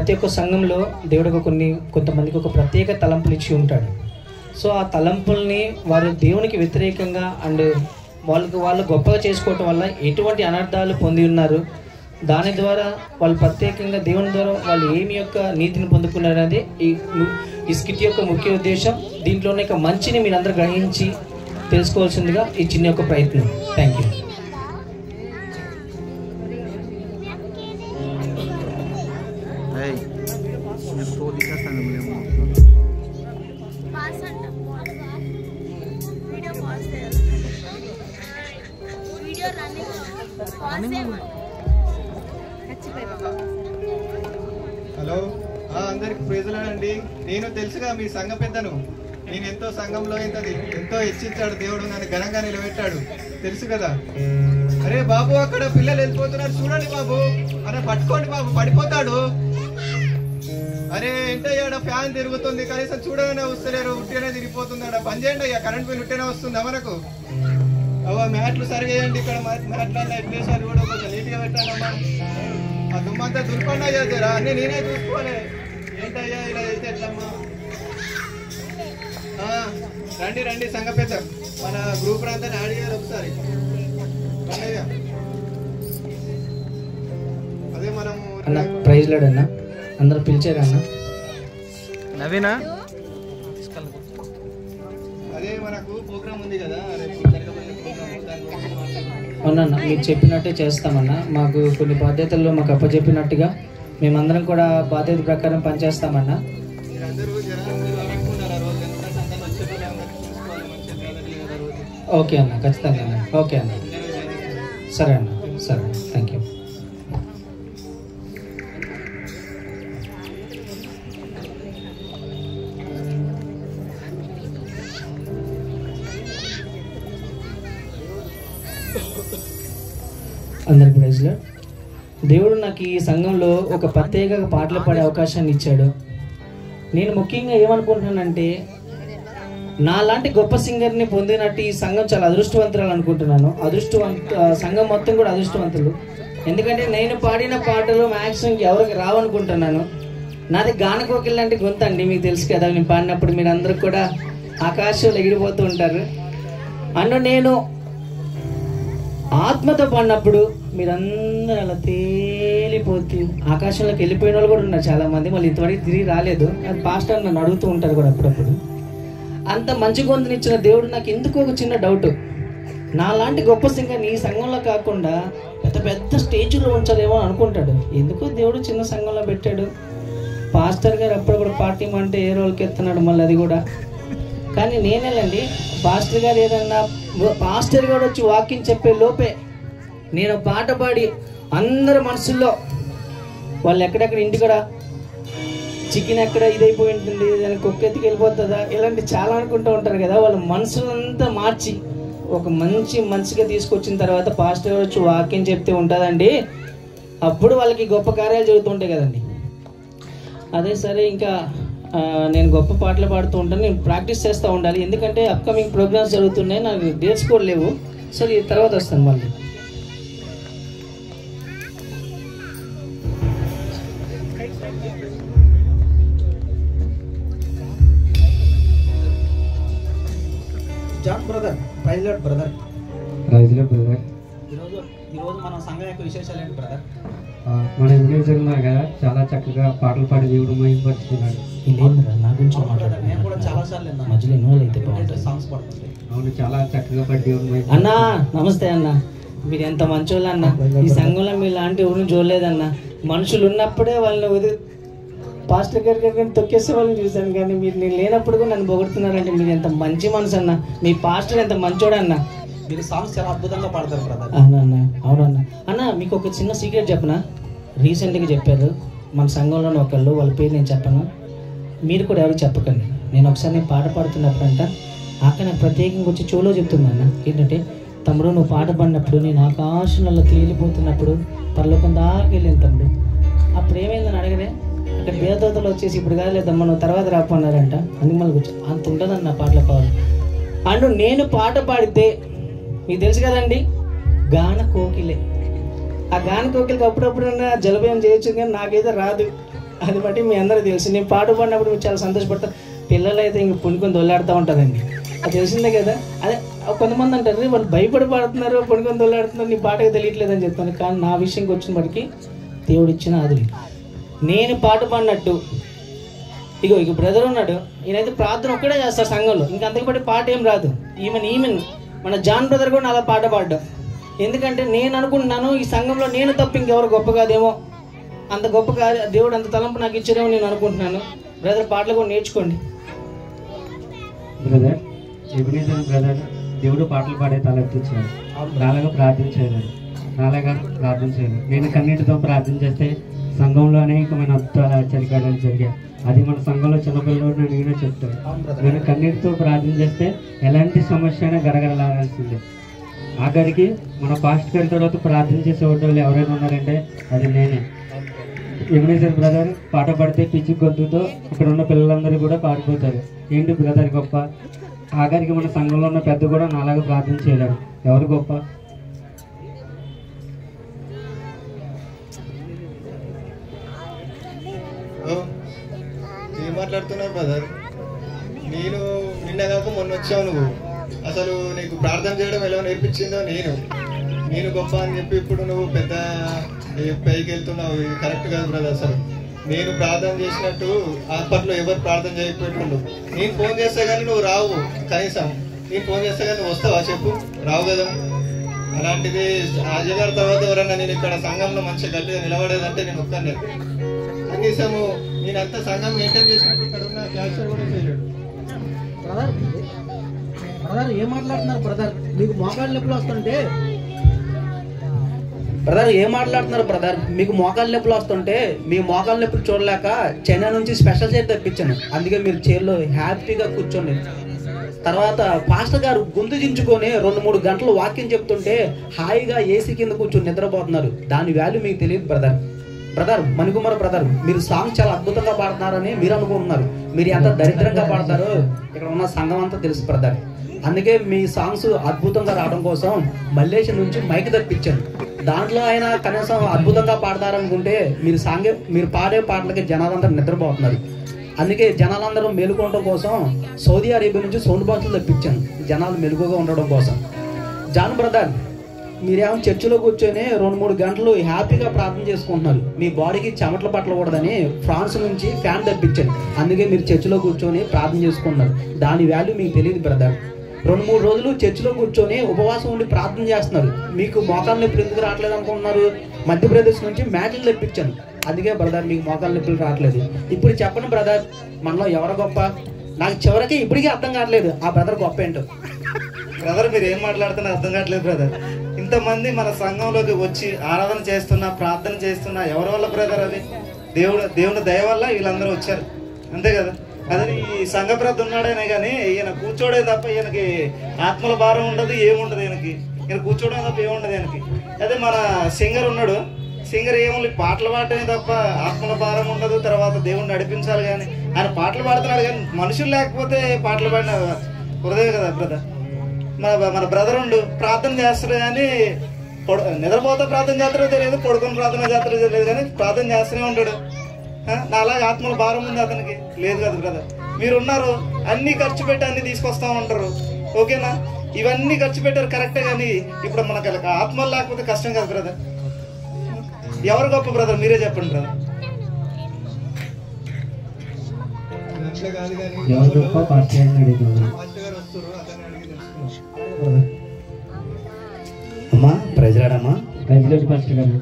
ప్రతి ఒక్క సంఘంలో దేవుడికి కొంతమందికి ఒక ప్రత్యేక తలంపులు ఇచ్చి ఉంటాడు. సో ఆ తలంపుల్ని వారు దేవునికి వ్యతిరేకంగా అండ్ వాళ్ళు గొప్పగా చేసుకోవటం వల్ల ఎటువంటి అనర్థాలు పొంది ఉన్నారు, దాని ద్వారా వాళ్ళు ప్రత్యేకంగా దేవుని ద్వారా వాళ్ళు ఏమి యొక్క నీతిని పొందుకున్నారు అనేది ఈ స్కిట్ యొక్క ముఖ్య ఉద్దేశం. దీంట్లోనే ఇక మంచిని మీరందరూ గ్రహించి తెలుసుకోవాల్సిందిగా ఈ చిన్న యొక్క ప్రయత్నం. Thank you. హలో, అందరికి ప్రైజులండి. నేను తెలుసుగా మీ సంఘ పెద్దను. నేను ఎంతో సంఘంలో ఎంతో హెచ్చించాడు దేవుడు, నన్ను ఘనంగా నిలబెట్టాడు, తెలుసు కదా. అరే బాబు, అక్కడ పిల్లలు వెళ్ళిపోతున్నారు చూడండి బాబు. అరే పట్టుకోండి బాబు, పడిపోతాడు. అరే ఏంటయ్యాడ ఫ్యాన్ తిరుగుతుంది, కనీసం చూడగానే వస్తలేరు, ఉట్టిగానే తిరిగిపోతుంది. అక్కడ పని చేయండి అయ్యా, కరెంట్ బిల్ ఉట్టినే వస్తుందా మనకు? మ్యాట్లు సరిగేయండి, ఇక్కడ మ్యాట్లన్నా ఎట్లేసారి కూడా కొంచెం నీట్గా పెట్టానమ్మా. ఆ దుమ్మంతా దుర్పండా చేస్తారా అన్నీ నేనే చూసుకోవాలి. ఏంటయ్యా ఇలా అయితే ఎట్లమ్మా? రండి రండి సంఘ పెద్ద, మన గ్రూప్ అంతా యాడ్ చేయాలి ఒకసారి. అదే మనము ప్రైజ్ లాడ్ అన్న, అందరూ పిలిచారన్న. నవీనా, అదే మనకు ప్రోగ్రామ్ ఉంది కదా, అవునన్నా, మీరు చెప్పినట్టే చేస్తామన్నా. మాకు కొన్ని బాధ్యతల్లో మాకు అప్పచెప్పినట్టుగా మేమందరం కూడా బాధ్యత ప్రకారం పనిచేస్తామన్నా. ఓకే అన్న, ఖచ్చితంగా అన్న. ఓకే అన్న, సరే అన్న, సరే, థ్యాంక్ యూ. అందరికి ప్రైజ్లో దేవుడు నాకు ఈ సంఘంలో ఒక ప్రత్యేక పాటలు పాడే అవకాశాన్ని ఇచ్చాడు. నేను ముఖ్యంగా ఏమనుకుంటున్నానంటే, నాలాంటి గొప్ప సింగర్ని పొందినట్టు ఈ సంఘం చాలా అదృష్టవంతురాలు అనుకుంటున్నాను. సంఘం మొత్తం కూడా అదృష్టవంతులు. ఎందుకంటే నేను పాడిన పాటలు మ్యాక్సిమం ఎవరికి రావనుకుంటున్నాను. నాది గానకోకిల్ లాంటి గొంతు అండి, మీకు తెలుసు కదా. నేను పాడినప్పుడు మీరు అందరూ కూడా ఆకాశంలో ఎగిరిపోతూ ఉంటారు. అండ్ నేను ఆత్మతో పాడినప్పుడు మీరందరూ అలా తేలిపోతూ ఆకాశంలోకి వెళ్ళిపోయిన వాళ్ళు కూడా ఉన్నారు చాలామంది. మళ్ళీ ఇంతవరకు తిరిగి రాలేదు. అది పాస్టర్ నన్ను అడుగుతూ ఉంటారు కూడా అప్పుడప్పుడు. అంత మంచి గొంతునిచ్చిన దేవుడు నాకు ఎందుకు ఒక చిన్న డౌట్, నాలాంటి గొప్ప సింగర్ని ఈ సంఘంలో కాకుండా పెద్ద పెద్ద స్టేజ్లో ఉంచాలేమో అనుకుంటాడు. ఎందుకో దేవుడు చిన్న సంఘంలో పెట్టాడు. పాస్టర్ గారు అప్పుడప్పుడు పార్టీ అంటే ఏ రోజుకి ఎత్తున్నాడు మళ్ళీ అది కూడా. కానీ నేనేనండి, పాస్టర్ గారు ఏదన్నా పాస్టర్ గారు వచ్చి వాక్యం చెప్పే లోపే నేను పాట పాడి అందరి మనసుల్లో వాళ్ళు ఎక్కడెక్కడ ఇంటికాడ చికెన్ ఎక్కడ ఇదైపోయి ఉంటుంది, దానికి కుక్కెత్తికి వెళ్ళిపోతుందా, ఇలాంటి చాలా అనుకుంటూ ఉంటారు కదా. వాళ్ళ మనసులంతా మార్చి ఒక మంచి మనసుగా తీసుకొచ్చిన తర్వాత పాస్టర్ గారు వచ్చి వాక్యం చెప్తే ఉంటుందండి, అప్పుడు వాళ్ళకి గొప్ప కార్యాలు జరుగుతుంటాయి కదండి. అదే సరే, ఇంకా నేను గొప్ప పాటలు పాడుతూ ఉంటాను, నేను ప్రాక్టీస్ చేస్తూ ఉండాలి. ఎందుకంటే అప్కమింగ్ ప్రోగ్రామ్స్ జరుగుతున్నాయి, నాకు డేట్స్ కూడా లేవు. సరే, ఈ తర్వాత వస్తాను మళ్ళీ. John brother, praise Lord brother. Praise Lord brother. ఈరోజు మన సంఘం యొక్క విశేషాలు ఏంటి బ్రదర్? మన ఇండివిజువల్ లాగా చాలా చక్కగా పాటలు పాడి దేవుడు మహిమపరుస్తున్నాడు. నా గురించి మాట్లాడారు, నేను కూడా చాలా సార్లు మధ్యలో ఇన్వాల్వ్ అయితే బాగుంటుంది, సాంగ్స్ పాడుతుంది. అవును, చాలా చక్కగా పాడి దేవుడు మహిమ. అన్నా నమస్తే అన్న, మీరు ఎంత మంచోళ్ళు అన్న. ఈ సంఘంలో మీ లాంటి ఎవరిని చూడలేదన్న. మనుషులు ఉన్నప్పుడే వాళ్ళని పాస్టర్ గారి తొక్కేసే వాళ్ళని చూశాను, కానీ మీరు నేను లేనప్పుడు కూడా నన్ను పొగుడుతున్నారంటే మీరు ఎంత మంచి మనసు అన్న. మీ పాస్టర్ ఎంత మంచోడు అన్న. మీరు సాంగ్స్ చాలా అద్భుతంగా పాడతారు బ్రదర్. అవునన్నా, అవునన్నా. అన్న, మీకు ఒక చిన్న సీక్రెట్ చెప్పనా? రీసెంట్గా చెప్పారు మన సంఘంలోనే ఒకళ్ళు, వాళ్ళ పేరు నేను చెప్పను, మీరు కూడా ఎవరికి చెప్పకండి. నేను ఒకసారి పాట పాడుతున్నప్పుడంట అక్క నాకు ప్రత్యేకంగా వచ్చి చెవులో చెప్తుందన్న, ఏంటంటే తమ్ముడు నువ్వు పాట పాడినప్పుడు నేను ఆకాశంలో తేలిపోతున్నప్పుడు పరలోకం దాకా వెళ్ళాను తమ్ముడు. అప్పుడు ఏమైందని అడగడే, అక్కడ బేదోతలు వచ్చేసి ఇప్పుడు కాదు లేదమ్మా నువ్వు తర్వాత రాపన్నారంట. అందుకు మళ్ళీ కూర్చో అంత ఉంటుందన్న పాటల పవర్. అండ్ నేను పాట పాడితే మీకు తెలుసు కదండి, గాన కోకిలే. ఆ గాన కోకిలకి అప్పుడప్పుడు జలభయం చేయొచ్చు, కానీ నాకైతే రాదు. అది బట్టి మీ అందరికీ తెలుసు. నేను పాట పాడినప్పుడు మీరు చాలా సంతోషపడతారు. పిల్లలు అయితే ఇంక పుణుకొని దొల్లాడుతూ ఉంటుందండి, అది తెలిసిందే కదా. అదే కొంతమంది అంటారు వాళ్ళు భయపడి పాడుతున్నారు, పుణుకొని దొల్లాడుతున్నారు, నీ పాటకు తెలియట్లేదని చెప్తాను. కానీ నా విషయంకి వచ్చిన బట్టి దేవుడు ఇచ్చిన ఆదులు. నేను పాట పాడినట్టు ఇగో బ్రదర్ ఉన్నాడు, ఈయనైతే ప్రార్థన ఒక్కడే చేస్తాడు సంఘంలో, ఇంకా అంతకుబట్టి పాట ఏం రాదు. ఈమెన్ మన జాన్ బ్రదర్ కూడా అలా పాట పాడ్డాం. ఎందుకంటే నేను అనుకుంటున్నాను ఈ సంఘంలో నేను తప్ప ఇంకెవరు గొప్ప కాదేమో, అంత గొప్ప కాదు, దేవుడు అంత తలంపు నాకు ఇచ్చారేమో నేను అనుకుంటున్నాను. బ్రదర్ పాటలు కూడా నేర్చుకోండి. బ్రదర్ ఎబినేజర్ బ్రదర్ దేవుడు పాటలు పాడే తలెత్తించాడు, నాలాగా ప్రార్థన చేయలేదు, నేను కన్నీటితో ప్రార్థన చేస్తే సంఘంలో అనేకమైన అద్భుతాలు ఆశ్చర్యకార్యాలు జరిగాయి. అది మన సంఘంలో చిన్నపిల్లలు అడిగినా చెప్తాడు. నేను కన్నీటితో ప్రార్థన చేస్తే ఎలాంటి సమస్య అయినా గడగడలాగాల్సిందే. ఆఖరికి మన పాస్ట్ గారి తర్వాత ప్రార్థన చేసే వాళ్ళు ఎవరైనా ఉన్నారంటే అది నేనే. ఎబినేజర్ బ్రదర్ పాట పాడితే పిచ్చి గొంతుతో ఇక్కడ ఉన్న పిల్లలందరూ కూడా పాడిపోతారు. ఏంటి బ్రదర్ గొప్ప? ఆఖరికి మన సంఘంలో ఉన్న పెద్ద కూడా నాలాగా ప్రార్థన చేయలేరు. ఎవరు గొప్ప? ఏం మాట్లాడుతున్నావు బ్రదర్? నేను నిన్నగాక మొన్న వచ్చావు. నువ్వు అసలు నీకు ప్రార్థన చేయడం ఎలా నేర్పించిందో నేను గొప్ప అని చెప్పి ఇప్పుడు నువ్వు పెద్ద పైకి వెళ్తున్నావు. ఇది కరెక్ట్ కాదు బ్రదర్. అసలు నేను ప్రార్థన చేసినట్టు అప్పట్లో ఎవరు ప్రార్థన చేయకపోయిండు. నేను ఫోన్ చేస్తే కానీ నువ్వు రావు, కనీసం నేను ఫోన్ చేస్తే కానీ నువ్వు వస్తావా చెప్పు? రావు కదా. అలాంటిది అజయ్ గారి తర్వాత ఎవరన్నా నేను ఇక్కడ సంఘంలో మంచిగా గట్టిగా నిలబడేదంటే నేను ఒక్కనే. కనీసము నేనంతా సంఘం మెయింటైన్ చేసినట్టు ఇక్కడ ఉన్న క్యాషియర్ కూడా చేయలేడు. బ్రదర్ ఏం మాట్లాడుతున్నారు బ్రదర్? మీకు మోకాళ్ళ నొప్పులు వస్తుంటే బ్రదర్ ఏం మాట్లాడుతున్నారు బ్రదర్? మీకు మోకాళ్ళ నొప్పులు వస్తుంటే మీ మోకాళ్ళ నొప్పులు చూడలేక చైనా నుంచి స్పెషల్ చైర్ తెప్పించాను. అందుకే మీరు చైర్లో హ్యాపీగా కూర్చోండి. తర్వాత పాస్టర్ గారు గొంతు దించుకొని 2-3 గంటలు వాక్యం చెప్తుంటే హాయిగా ఏసీ కింద కూర్చొని నిద్రపోతున్నారు. దాని వాల్యూ మీకు తెలియదు బ్రదర్ మణికుమార్ బ్రదర్, మీరు సాంగ్ చాలా అద్భుతంగా పాడుతున్నారని మీరు అనుకుంటున్నారు. మీరు ఎంత దరిద్రంగా పాడతారో ఇక్కడ ఉన్న సంఘం అంతా తెలుసు బ్రదర్. అందుకే మీ సాంగ్స్ అద్భుతంగా రావడం కోసం మల్లేష్ నుంచి మైక్ తెప్పించాను. దాంట్లో ఆయన కనీసం అద్భుతంగా పాడతారనుకుంటే మీరు పాడే పాటలకి జనాలందరూ నిద్రపోతున్నారు. అందుకే జనాలందరూ మేలుకోవడం కోసం సౌదీ అరేబియా నుంచి సౌండ్ బాక్సులు తెప్పించాను, జనాలు మెలుగుగా ఉండడం కోసం. జాన్ బ్రదర్ మీరేమో చర్చిలో కూర్చొని 2-3 గంటలు హ్యాపీగా ప్రార్థన చేసుకుంటున్నారు. మీ బాడీకి చెమటలు పట్టకూడదని ఫ్రాన్స్ నుంచి ఫ్యాన్ తెప్పించాను. అందుకే మీరు చర్చిలో కూర్చొని ప్రార్థన చేసుకుంటున్నారు. దాని వాల్యూ మీకు తెలియదు బ్రదర్. 2-3 రోజులు చర్చిలో కూర్చొని ఉపవాసం ఉండి ప్రార్థన చేస్తున్నారు. మీకు మోకాళ్ళ నొప్పులు ఎందుకు రావట్లేదు అనుకుంటున్నారు? మధ్యప్రదేశ్ నుంచి మ్యాట్లు తెప్పించాను. అందుకే బ్రదర్ మీకు మోకాళ్ళ నొప్పులు రావట్లేదు. ఇప్పుడు చెప్పండి బ్రదర్, మనలో ఎవరు గొప్ప? నాకు చివరికి ఇప్పటికీ అర్థం కావట్లేదు ఆ బ్రదర్ గొప్ప ఏంటో. బ్రదర్ మీరు ఏం మాట్లాడుతున్నా అర్థం కావట్లేదు బ్రదర్. ఇంతమంది మన సంఘంలోకి వచ్చి ఆరాధన చేస్తున్నా, ప్రార్థన చేస్తున్నా ఎవరి వల్ల బ్రదర్? అది దేవుని దయ వల్ల వీళ్ళందరూ వచ్చారు, అంతే కదా. అదే ఈ సంఘ పెద్ద ఉన్నాడనే కానీ ఈయన కూర్చోడే తప్ప ఈయనకి ఆత్మల భారం ఉండదు, ఏముండదు. ఈయన కూర్చోవడం తప్ప ఏముండదు ఈయనకి. అదే మన సింగర్ ఉన్నాడు, సింగర్ ఏముంది పాటలు పాడటమే తప్ప ఆత్మల భారం ఉండదు. తర్వాత దేవుణ్ణి నడిపించాలి కానీ ఆయన పాటలు పాడుతున్నాడు కానీ మనుషులు లేకపోతే పాటలు పాడిన హృదయం కదా బ్రదర్. మన బ్రదర్ ఉండు ప్రార్థన చేస్తాడు కానీ నిద్రపోతే ప్రార్థన చేస్తారో తెలియదు, పడుకొని ప్రార్థన చేస్తారో తెలియదు కానీ ప్రార్థన చేస్తూనే ఉంటాడు. నాలాగా ఆత్మల భారం ఉంది అతనికి లేదు కదా బ్రదర్. మీరున్నారు అన్ని ఖర్చు పెట్టి అన్ని తీసుకొస్తా ఉంటారు, ఓకేనా? ఇవన్నీ ఖర్చు పెట్టారు కరెక్టే కానీ ఇప్పుడు మనకు ఆత్మలు లేకపోతే కష్టం కదా బ్రదర్. ఎవరు గొప్ప బ్రదర్ మీరే చెప్పండి బ్రదర్. అమ్మా ప్రజలాడమ్మా ప్రైజ్లాడ్ పాస్టర్ గారు,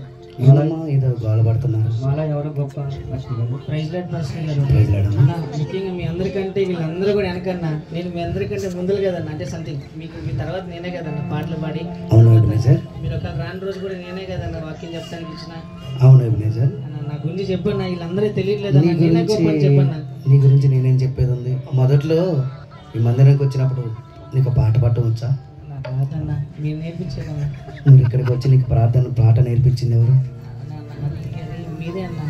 ఏమమ్మా ఇదో గోలపడుతున్నారు? మాలా ఎవరు గొప్ప పాస్టర్ గారు? ప్రైజ్లాడ్ పాస్టర్ గారు. ప్రైజ్లాడమ్మా. ముఖ్యంగా మీ అందరికంటే వీళ్ళందరూ కూడా వెనకన్నా నేను మీ అందరికంటే ముందులు కదన్నా. అంటే సంథింగ్ మీ తర్వాత నేనే కదన్నా పాటలు పాడి. అవును ఎబినేజర్. మీరు ఒక రాని రోజు కూడా నేనే కదన్నా వాక్యం చెప్తానికి ఇచ్చిన. అవును ఎబినేజర్. నా గురించి చెప్పన్నా, వీళ్ళందరూ తెలియట్లేదన్నా, నేనే గొప్ప చెప్పన్నా. నీ గురించి నేనేం చెప్పేది ఉంది. మొదట్లో ఈ మందిరానికి వచ్చినప్పుడు నీకు పాట పాడటం వచ్చా? కాదన్నా, మీరు నేర్పించేదన్నా. నువ్వు ఇక్కడికి వచ్చి నీకు పాట నేర్పించింది ఎవరు? మీరే అన్నా.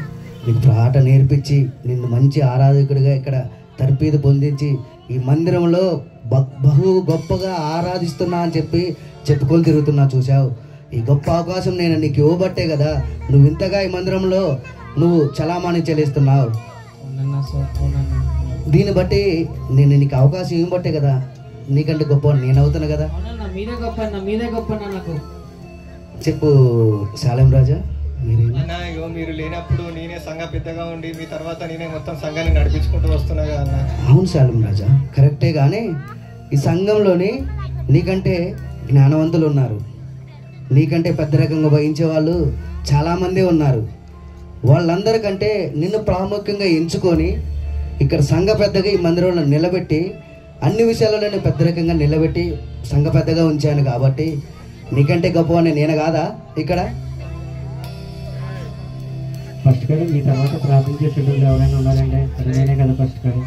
నీకు పాట నేర్పించి నిన్ను మంచి ఆరాధకుడిగా ఇక్కడ తర్పీదు పొందించి ఈ మందిరంలో బహు గొప్పగా ఆరాధిస్తున్నా అని చెప్పుకొని తిరుగుతున్నా చూసావు. ఈ గొప్ప అవకాశం నేను నీకు ఇవ్వబట్టే కదా నువ్వు ఇంతగా ఈ మందిరంలో నువ్వు చలామణి చెల్లిస్తున్నావు. అవునన్నా సార్, అవునన్నా. దీన్ని బట్టి నేను నీకు అవకాశం ఇవ్వబట్టే కదా నీకంటే గొప్ప నేను అవుతాను కదా. అవునన్నా, మీరే గొప్ప అన్న, మీరే గొప్ప అన్న నాకు. చెప్పు శాలం రాజా, మీరే అన్న ఇగో మీరు లేనప్పుడు నేనే సంఘ పెద్దగా ఉండి మీ తర్వాత నేనే మొత్తం సంఘాన్ని నడిపించుకుంటూ వస్తున్నా కదా అన్న. అవును శాలం రాజా, కరెక్టే. కానీ ఈ సంఘంలోని నీకంటే జ్ఞానవంతులు ఉన్నారు, నీకంటే పెద్ద రకంగా వహించే వాళ్ళు చాలామంది ఉన్నారు. వాళ్ళందరికంటే నిన్ను ప్రాముఖ్యంగా ఎంచుకొని ఇక్కడ సంఘ పెద్దగా ఈ మందిరంలో నిలబెట్టి అన్ని విషయాల్లో నేను పెద్ద రకంగా నిలబెట్టి సంఘ పెద్దగా ఉంచాను. కాబట్టి నీకంటే గొప్పవాడిని నేను కాదా ఇక్కడ? ఫస్ట్ గారు మీ తర్వాత ప్రార్థన చేసేటప్పుడు ఎవరైనా ఉన్నారంటే అది నేనే కదా ఫస్ట్ గారు.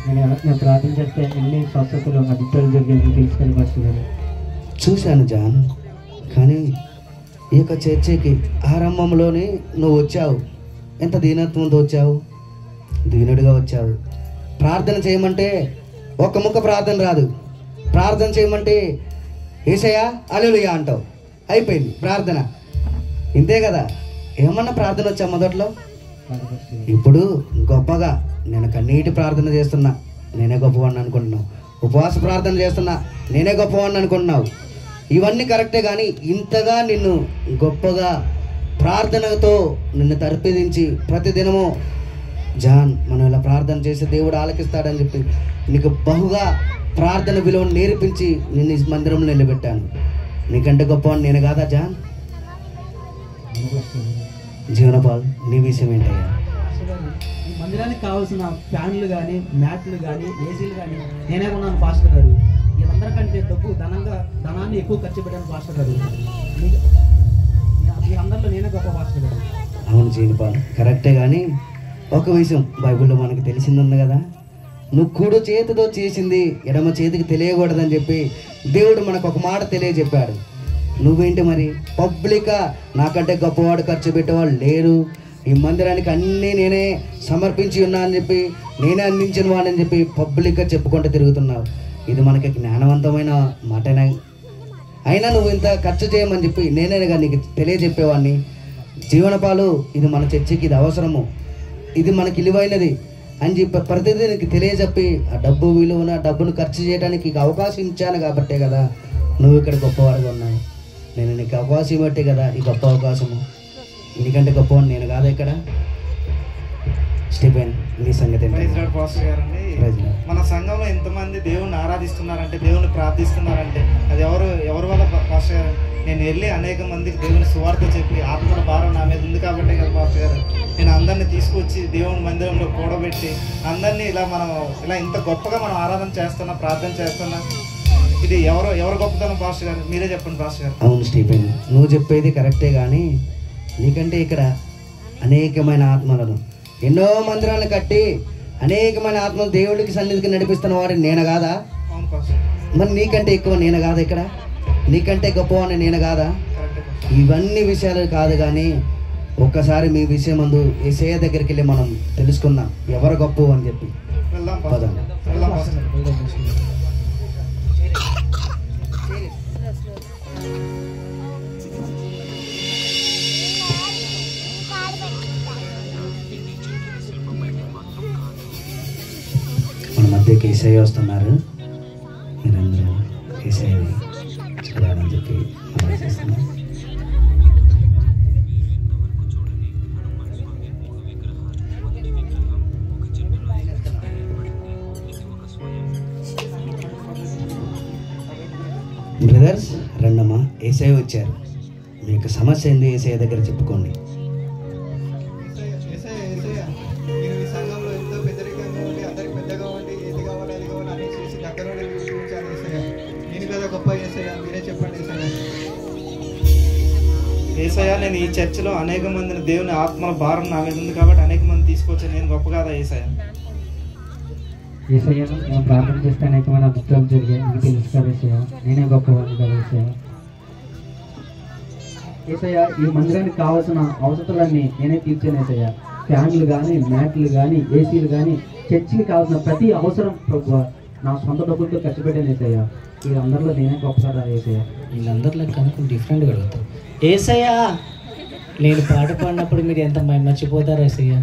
నేను ప్రార్థన చేస్తే ఎన్ని స్వస్థతలు అద్భుతాలు జరిగేది తెలుసు కదా ఫస్ట్ గారు. చూశాను జాన్, కానీ ఈ యొక్క చర్చికి ఆరంభంలోనే నువ్వు వచ్చావు, ఎంత దీనత్వంతో వచ్చావు, దీనుడిగా వచ్చావు. ప్రార్థన చేయమంటే ఒక్క ముక్క ప్రార్థన రాదు, ప్రార్థన చేయమంటే యేసయ్యా హల్లెలూయా అంటావు, అయిపోయింది ప్రార్థన. ఇంతే కదా, ఏమన్నా ప్రార్థన వచ్చా మొదట్లో? ఇప్పుడు గొప్పగా నేను కన్నీటి ప్రార్థన చేస్తున్నా, నేనే గొప్పవాడిని అనుకుంటున్నావు. ఉపవాస ప్రార్థన చేస్తున్నా, నేనే గొప్పవాడిని అనుకుంటున్నావు. ఇవన్నీ కరెక్టే, కానీ ఇంతగా నిన్ను గొప్పగా ప్రార్థనతో నిన్ను తర్పిదించి ప్రతిదినము జాన్ మనం ఇలా ప్రార్థన చేసి దేవుడు ఆలకిస్తాడని చెప్పి నీకు బహుగా ప్రార్థన విలువను నేర్పించి నిన్ను ఈ మందిరంలో నిలబెట్టాను. నీకంటే గొప్పవాడిని నేను కాదా జాన్? జీవనపాల్, నీ విషయం ఏంటయ్యా? ఈ మందిరానికి కావాల్సిన ఫ్యాన్లు కానీ, మ్యాట్లు కానీ, ఏసీలు కానీ నేనే కొన్నాను పాస్టర్ గారు. వీళ్ళందరికంటే ధనాన్ని ఎక్కువ ఖర్చు పెట్టాను పాస్టర్ గారు. వీళ్ళందరిలో నేనే గొప్ప పాస్టర్ గారు. అవును జీవనపాల్, కరెక్టే. కానీ ఒక విషయం బైబిల్లో మనకు తెలిసింది ఉంది కదా, నువ్వు కుడి చేతితో చేసింది ఎడమ చేతికి తెలియకూడదని చెప్పి దేవుడు మనకు ఒక మాట తెలియజెప్పాడు. నువ్వేంటి మరి పబ్లిక్గా నాకంటే గొప్పవాడు ఖర్చు పెట్టేవాళ్ళు లేరు, ఈ మందిరానికి అన్నీ నేనే సమర్పించి ఉన్నా అని చెప్పి, నేనే అందించిన వాడని చెప్పి పబ్లిక్గా చెప్పుకుంటూ తిరుగుతున్నావు. ఇది మనకి జ్ఞానవంతమైన మాటేనా? అయినా నువ్వు ఇంత ఖర్చు చేయమని చెప్పి నేనేగా నీకు తెలియజెప్పేవాడిని. జీవనపాలు, ఇది మన చర్చికి ఇది అవసరము, ఇది మనకి విలువైనది అని చెప్పి ప్రతిదీ నీకు తెలియజెప్పి ఆ డబ్బు విలువను, ఆ డబ్బును ఖర్చు చేయడానికి అవకాశం ఇచ్చాను కాబట్టే కదా నువ్వు ఇక్కడ గొప్పవాడుగా ఉన్నావు. నేను నీకు అవకాశం ఇవ్వట్టే కదా ఈ గొప్ప అవకాశము. నీకంటే గొప్పవాడిని నేను కాదా ఇక్కడ? స్టీఫెన్, నీ సంగతి ప్రైజ్ లార్డ్ పాస్టర్ గారండి. మన సంఘంలో ఎంతమంది దేవుణ్ణి ఆరాధిస్తున్నారంటే, దేవుణ్ణి ప్రార్థిస్తున్నారంటే అది ఎవరి వల్ల పాస్టర్ గారు? నేను వెళ్ళి అనేక మందికి దేవుని సువార్త చెప్పి ఆత్మల భారం నా మీద ఉంది కాబట్టే కదా పాస్టర్ గారు నేను అందరినీ తీసుకొచ్చి దేవుని మందిరంలో కూడబెట్టి అందరినీ ఇలా ఇంత గొప్పగా మనం ఆరాధన చేస్తున్నా, ప్రార్థన చేస్తున్నా. ఇది ఎవరు గొప్పతనం పాస్టర్ గారు? మీరే చెప్పండి పాస్టర్ గారు. అవును స్టీఫెన్, నువ్వు చెప్పేది కరెక్టే. కానీ నీకంటే ఇక్కడ అనేకమైన ఆత్మలను, ఎన్నో మందిరాలను కట్టి అనేకమైన ఆత్మలు దేవుడికి సన్నిధికి నడిపిస్తున్న వాడిని నేను కాదా? అవును పాస్టర్. మరి నీకంటే ఎక్కువ నేను కాదా ఇక్కడ? నీకంటే గొప్పవాడిని నేను కాదా? ఇవన్నీ విషయాలు కాదు, కానీ ఒక్కసారి మీ విషయం ముందు యేసయ్య దగ్గరికి వెళ్ళి మనం తెలుసుకుందాం ఎవరు గొప్ప అని చెప్పి. వెళ్దాం పాస్టర్. వెళ్దాం పాస్టర్. మన మధ్యకి యేసయ్య వస్తున్నారు, మీరందరూ యేసయ్యని చూడాలని చెప్పి ఆలోచిస్తున్నాం. బ్రదర్స్ రండమ్మా, యేసయ్య వచ్చారు. మీ యొక్క సమస్య ఏంది యేసయ్య దగ్గర చెప్పుకోండి. నేను ఈ సంఘంలో ఎంతో పెద్దరికంగా ఉండి అందరికి పెద్దగా ఉండి ఏది కావాలి అది కావాలి అన్ని చేసి దగ్గర ఉండి చూపించాను యేసయ్య. నేను కదా గొప్ప యేసయ్య, మీరే చెప్పండి యేసయ్య. యేసయ్య, నేను ఈ చర్చిలో అనేక మందిని దేవుని ఆత్మల భారం నా మీద ఉంది కాబట్టి అనేక మంది తీసుకొచ్చాను. నేను గొప్ప కాదా యేసయ్య? యేసయ్య, నేను ప్రార్థన చేస్తే అనేకమైన అద్భుతాలు జరిగాయి, మీకు తెలుసు కదా యేసయ్య. నేనే గొప్పవాడిని కదా యేసయ్య. యేసయ్య, ఈ మందిరానికి కావాల్సిన అవసరాలన్నీ నేనే తీర్చాను యేసయ్య. ఫ్యాన్లు కానీ, మ్యాట్లు కానీ, ఏసీలు కానీ, చర్చికి కావాల్సిన ప్రతి అవసరం ప్రభువా నా సొంత డబ్బులతో ఖర్చు పెట్టాను యేసయ్య. వీళ్ళందరిలో నేనే గొప్ప కదా యేసయ్య. వీళ్ళందరిలో కనుక డిఫరెంట్గా అడుగుతాం. యేసయ్యా నేను పాట పాడినప్పుడు మీరు ఎంత మర్చిపోతారు ఏసయ్య.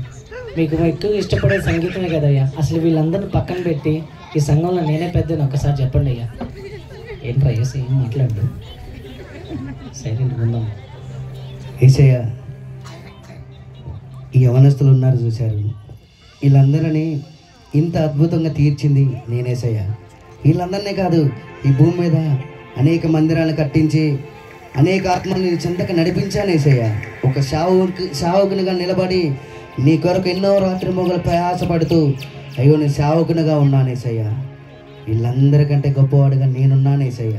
మీకు ఎక్కువ ఇష్టపడే సంగీతమే కదయ్యా. అసలు వీళ్ళందరిని పక్కన పెట్టి ఈ సంఘంలో నేనే పెద్దని ఒక్కసారి చెప్పండి అయ్యా. ఏంట్రా ఏసయ్య మాట్లాడు, సైలెంట్ ఉందాం. ఏసయ్య, ఈ యవనస్తులు ఉన్నారు చూశారు, వీళ్ళందరినీ ఇంత అద్భుతంగా తీర్చింది నేనేసయ్య. వీళ్ళందరినీ కాదు, ఈ భూమి మీద అనేక మందిరాలను కట్టించి అనేక ఆత్మల్ని చెంతకు నడిపించానేసయ్య. ఒక సేవకునిగా నిలబడి నీ కొరకు ఎన్నో రాత్రి మొగలు ప్రయాసపడుతూ అయ్యో నేను సేవకునిగా ఉన్నానేసయ్య. వీళ్ళందరికంటే గొప్పవాడుగా నేనున్నానేసయ్య.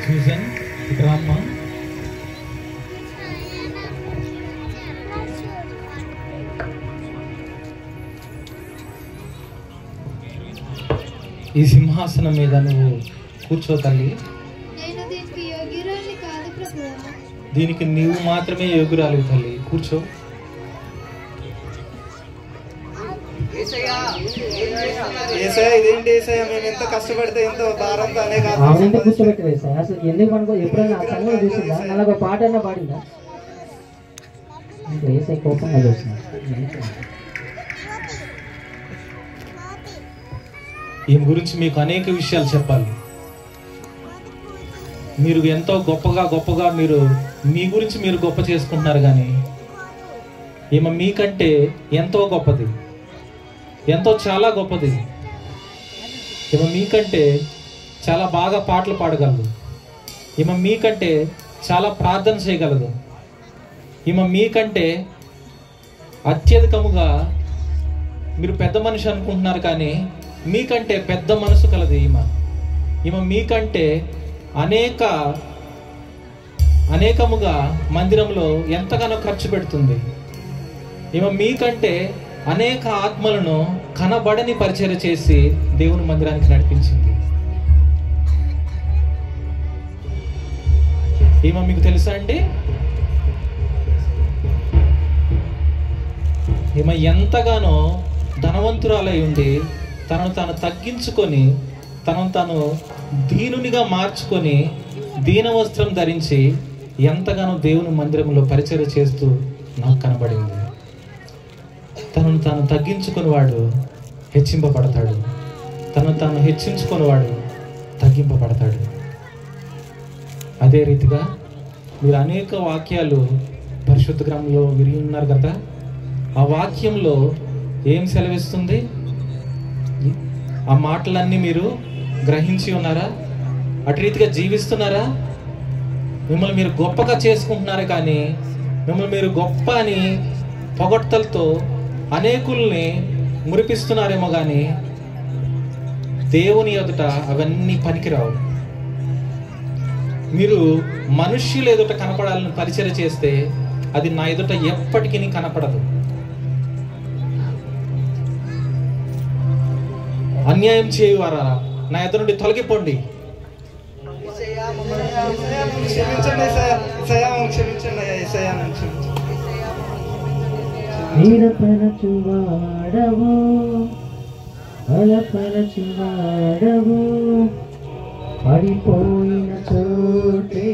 చూసాను ఇక్కడ అమ్మా. ఈ సింహాసనం మీద నువ్వు కూర్చో తల్లి. దీనికి నీవు మాత్రమే యోగ్యురాలివి తల్లి, కూర్చో. ఇదేంటి ఏసయ్య, మేము ఎంత కష్టపడితే ఎంతో భారంతో అనేక ఆవిడంటే కూర్చోబెట్టలేదు ఏసయ్య. అసలు ఎందుకు మనకు ఎప్పుడైనా ఆ సంఘం చూసిందా? అలాగ పాట అయినా పాడిందా? ఏసయ్య కోపంగా చూస్తున్నా. ఈమె గురించి మీకు అనేక విషయాలు చెప్పాలి. మీరు ఎంతో గొప్పగా మీరు మీ గురించి మీరు గొప్ప చేసుకుంటున్నారు, కానీ ఈమె మీకంటే ఎంతో గొప్పది, చాలా గొప్పది. ఈమె మీకంటే చాలా బాగా పాటలు పాడగలదు. ఈమె మీకంటే చాలా ప్రార్థన చేయగలదు. ఈమె మీకంటే అత్యధికముగా మీరు పెద్ద మనిషి అనుకుంటున్నారు, కానీ మీకంటే పెద్ద మనసు కలదు ఈమె మీకంటే అనేకముగా మందిరంలో ఎంతగానో ఖర్చు పెడుతుంది. ఈమె మీకంటే అనేక ఆత్మలను కనబడని పరిచర్య చేసి దేవుని మందిరానికి నడిపించింది. ఈమె మీకు తెలుసా అండి? ఈమె ఎంతగానో ధనవంతురాలై ఉండి తనను తాను తగ్గించుకొని తనను తాను దీనునిగా మార్చుకొని దీన వస్త్రం ధరించి ఎంతగానో దేవుని మందిరంలో పరిచర్య చేస్తూ నాకు కనబడింది. తనను తాను తగ్గించుకునేవాడు హెచ్చింపబడతాడు, తనను తాను హెచ్చించుకునేవాడు తగ్గింపబడతాడు. అదే రీతిగా మీరు అనేక వాక్యాలు పరిశుద్ధ గ్రంథంలో విరిగి ఉన్నారు కదా. ఆ వాక్యంలో ఏం సెలవిస్తుంది? ఆ మాటలన్నీ మీరు గ్రహించి ఉన్నారా? అటు రీతిగా జీవిస్తున్నారా? మిమ్మల్ని మీరు గొప్పగా చేసుకుంటున్నారే, కానీ మిమ్మల్ని మీరు గొప్ప అని పొగడ్తలతో అనేకుల్ని మురిపిస్తున్నారేమో, కానీ దేవుని ఎదుట అవన్నీ పనికిరావు. మీరు మనుష్యులు ఎదుట కనపడాలని పరిచర్య చేస్తే అది నా ఎదుట ఎప్పటికీ కనపడదు. అన్యాయం చేయువారా నా ఎదురు నుండి తొలగిపోండి. పడిపోయిన చోటే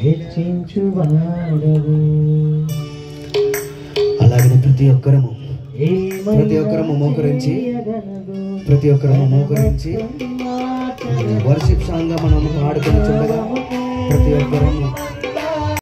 హెచ్చించువాడవు. అలాగనే ప్రతి ఒక్కరము మోకరించి వర్షిప్ సాంగ్ గా మనం పాడుకొని చూడగా ప్రతి ఒక్కరము